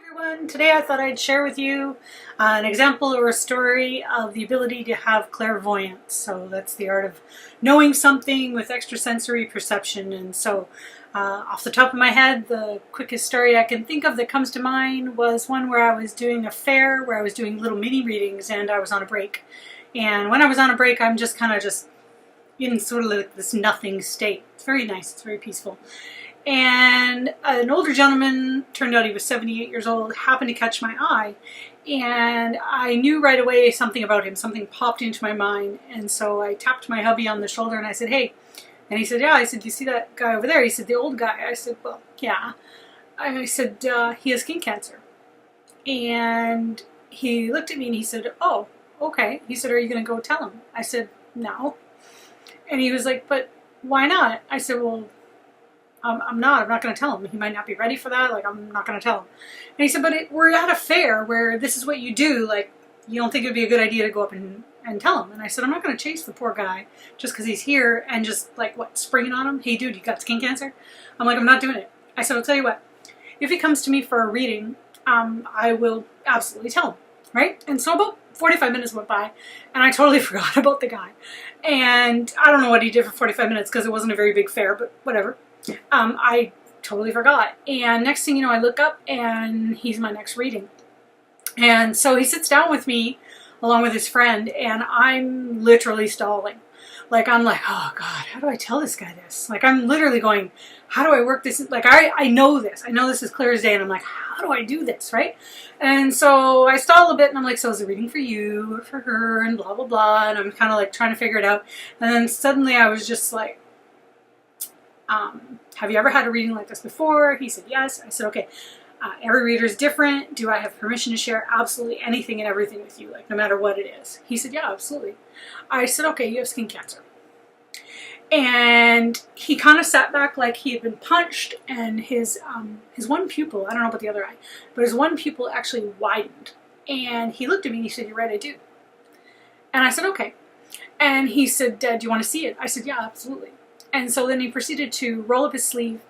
Everyone, today I thought I'd share with you an example or a story of the ability to have clairvoyance. So that's the art of knowing something with extrasensory perception. And so off the top of my head, the quickest story I can think of that comes to mind was one where I was doing a fair where I was doing little mini readings and I was on a break. And when I was on a break, I'm just kind of in sort of like this nothing state. It's very nice, it's very peaceful. And an older gentleman, turned out he was 78 years old, happened to catch my eye. And I knew right away something about him. Something popped into my mind. And so I tapped my hubby on the shoulder and I said, "Hey." And he said, "Yeah." I said, "Do you see that guy over there?" He said, "The old guy." I said, "Well, yeah." I said, "He has skin cancer." And he looked at me and he said, "Oh, okay." He said, "Are you going to go tell him?" I said, "No." And he was like, "But why not?" I said, "Well, I'm not going to tell him. He might not be ready for that. Like, I'm not going to tell him." And he said, "But we're at a fair where this is what you do. Like, you don't think it would be a good idea to go up and tell him?" And I said, "I'm not going to chase the poor guy just because he's here and just, like, what, springing on him? Hey, dude, you got skin cancer?" I'm like, "I'm not doing it." I said, "I'll tell you what. If he comes to me for a reading, I will absolutely tell him." Right? And so about 45 minutes went by, and I totally forgot about the guy. And I don't know what he did for 45 minutes because it wasn't a very big fair, but whatever. I totally forgot. And next thing you know, I look up and he's my next reading. And so he sits down with me along with his friend and I'm literally stalling. Like, I'm like, "Oh God, how do I tell this guy this?" Like, I'm literally going, how do I work this? Like, I know this. I know this is clear as day. And I'm like, how do I do this? Right? And so I stall a bit and I'm like, "So is it reading for you or for her?" And blah, blah, blah. And I'm kind of like trying to figure it out. And then suddenly I was just like, "Have you ever had a reading like this before?" He said, "Yes." I said, "Okay, every reader is different. Do I have permission to share absolutely anything and everything with you, like no matter what it is?" He said, "Yeah, absolutely." I said, "Okay, you have skin cancer." And he kind of sat back like he had been punched, and his one pupil, I don't know about the other eye, but his one pupil actually widened. And he looked at me and he said, "You're right, I do." And I said, "Okay." And he said, "Do you want to see it?" I said, "Yeah, absolutely." And so then he proceeded to roll up his sleeve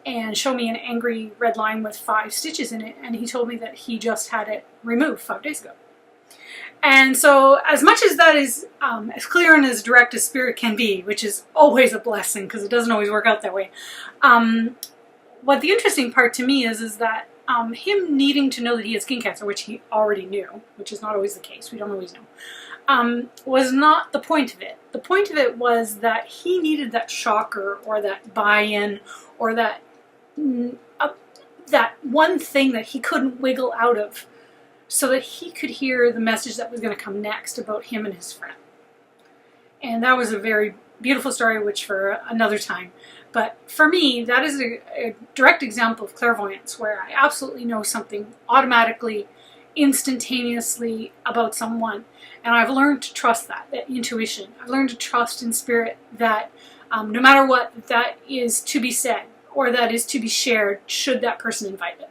and show me an angry red line with 5 stitches in it. And he told me that he just had it removed 5 days ago. And so as much as that is as clear and as direct as spirit can be, which is always a blessing because it doesn't always work out that way, what the interesting part to me is that him needing to know that he had skin cancer, which he already knew, which is not always the case, we don't always know, was not the point of it. The point of it was that he needed that shocker or that buy-in or that one thing that he couldn't wiggle out of so that he could hear the message that was going to come next about him and his friend. And that was a very beautiful story, which for another time. But for me, that is a direct example of clairvoyance where I absolutely know something automatically, instantaneously about someone. And I've learned to trust that intuition. I've learned to trust in spirit that no matter what, that is to be said or that is to be shared should that person invite it.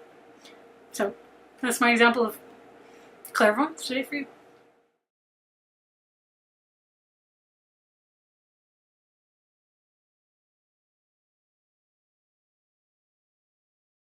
So that's my example of clairvoyance today for you.